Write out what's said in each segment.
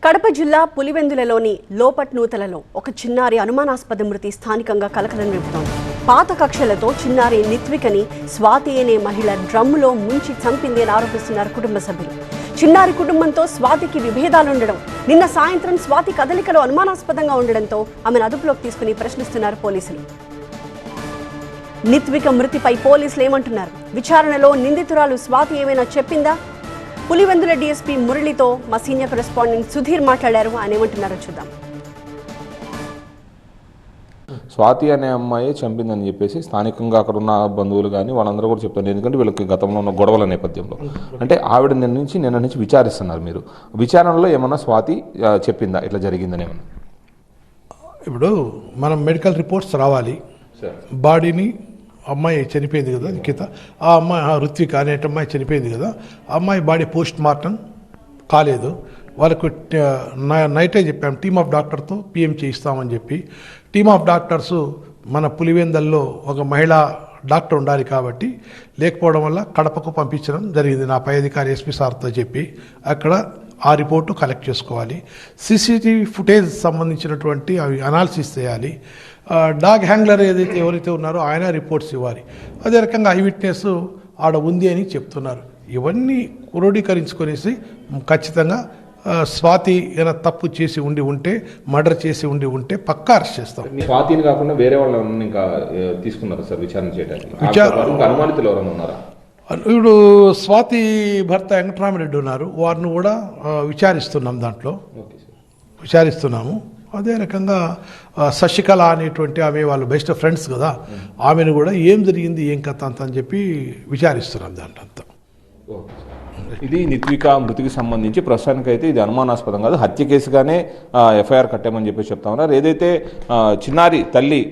కడప జిల్లా పులివెందులలోని లోపట్నూతలలో ఒక చిన్నారి అనుమానాస్పద మృతి స్థానికంగా కలకలం రేపుతోంది. పాత కక్షలతో చిన్నారి నిత్వికని స్వాతి అనే మహిళ డ్రమ్ములో ముంచి చంపింది అని ఆరోపిస్తున్నారు కుటుంబ సభ్యులు. చిన్నారి కుటుంబంతో స్వాతికి విభేదాలుండడం, నిన్న సాయంత్రం స్వాతి కదలికలో అనుమానాస్పదంగా ఉండడంతో ఆమెను అదుపులోకి తీసుకుని ప్రశ్నిస్తున్నారు పోలీసులు. నిత్విక మృతిపై పోలీసులు ఏమంటున్నారు? విచారణలో నిందితురాలు స్వాతి ఏమైనా చెప్పిందా? పులివెందుల డీఎస్పీ మురళితో మా సీనియర్ కరెస్పాండెంట్ సుధీర్ మాట్లాడారు. ఆయన ఏమంటున్నారో చూద్దాం. స్వాతి అనే అమ్మాయి చంపిందని చెప్పేసి స్థానికంగా అక్కడ ఉన్న బంధువులు కానీ వాళ్ళందరూ కూడా చెప్తారు. ఎందుకంటే వీళ్ళకి గతంలో ఉన్న గొడవల నేపథ్యంలో అంటే ఆవిడ నిన్న నుంచి విచారిస్తున్నారు. మీరు విచారణలో ఏమన్నా స్వాతి చెప్పిందా ఇట్లా జరిగిందని? ఏమన్నా ఇప్పుడు మనం మెడికల్ రిపోర్ట్స్ రావాలి. బాడీని అమ్మాయి చనిపోయింది కదా నిఖిత, ఆ అమ్మాయి రుత్విక అనే అమ్మాయి చనిపోయింది కదా, అమ్మాయి బాడీ పోస్ట్ మార్టం కాలేదు. వాళ్ళకు నైటే చెప్పాము టీమ్ ఆఫ్ డాక్టర్తో పిఎం చేయిస్తామని చెప్పి. టీమ్ ఆఫ్ డాక్టర్స్ మన పులివెందల్లో ఒక మహిళా డాక్టర్ ఉండాలి కాబట్టి లేకపోవడం వల్ల కడపకు పంపించడం జరిగింది. నా పై అధికారి ఎస్పీ సార్తో చెప్పి అక్కడ ఆ రిపోర్టు కలెక్ట్ చేసుకోవాలి. సీసీటీవీ ఫుటేజ్ సంబంధించినటువంటి అవి అనాలిసిస్ చేయాలి. డాగ్ హ్యాంగ్లర్ ఎవరైతే ఉన్నారో ఆయన రిపోర్ట్స్ ఇవ్వాలి. అదే రకంగా ఐ విట్నెస్ ఆడ ఉంది అని చెప్తున్నారు. ఇవన్నీ క్రోడీకరించుకొనేసి ఖచ్చితంగా స్వాతి ఏమైనా తప్పు చేసి ఉంటే మర్డర్ చేసి ఉంటే పక్కా అరెస్ట్ చేస్తాం. స్వాతిని కాకుండా వేరే వాళ్ళని ఇంకా తీసుకున్నారు సార్ విచారణ చేయడానికి? అనుమానితులు ఎవరైనా ఉన్నారా? ఇప్పుడు స్వాతి భర్త వెంకటరామరెడ్డి ఉన్నారు, వారిని కూడా విచారిస్తున్నాము. అదే రకంగా శశికళ అనేటువంటి ఆమె వాళ్ళు బెస్ట్ ఫ్రెండ్స్ కదా, ఆమెను కూడా ఏం జరిగింది ఏం కథ అంత అని చెప్పి విచారిస్తున్నాం దాంట్లో అంతా. ఇది నిత్విక మృతికి సంబంధించి ప్రస్తుతానికైతే ఇది అనుమానాస్పదం కాదు, హత్య కేసుగానే ఎఫ్ఐఆర్ కట్టామని చెప్పి చెప్తా ఉన్నారు. ఏదైతే చిన్నారి తల్లి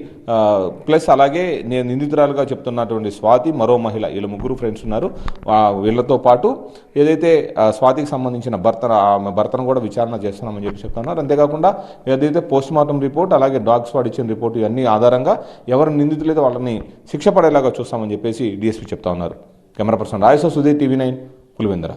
ప్లస్ అలాగే నేను నిందితురాలుగా చెప్తున్నటువంటి స్వాతి, మరో మహిళ, వీళ్ళ ముగ్గురు ఫ్రెండ్స్ ఉన్నారు. వీళ్ళతో పాటు ఏదైతే స్వాతికి సంబంధించిన భర్తను కూడా విచారణ చేస్తున్నామని చెప్పి చెప్తున్నారు. అంతేకాకుండా ఏదైతే పోస్ట్ మార్టం రిపోర్ట్ అలాగే డాగ్ స్క్వాడ్ ఇచ్చిన రిపోర్ట్ ఇవన్నీ ఆధారంగా ఎవరు నిందితులైతే వాళ్ళని శిక్ష పడేలాగా చూస్తామని చెప్పేసి డీఎస్పీ చెప్తా ఉన్నారు. కెమెరా పర్సన్ రాయసో, సుధీర్, TV9, పులివెందుల.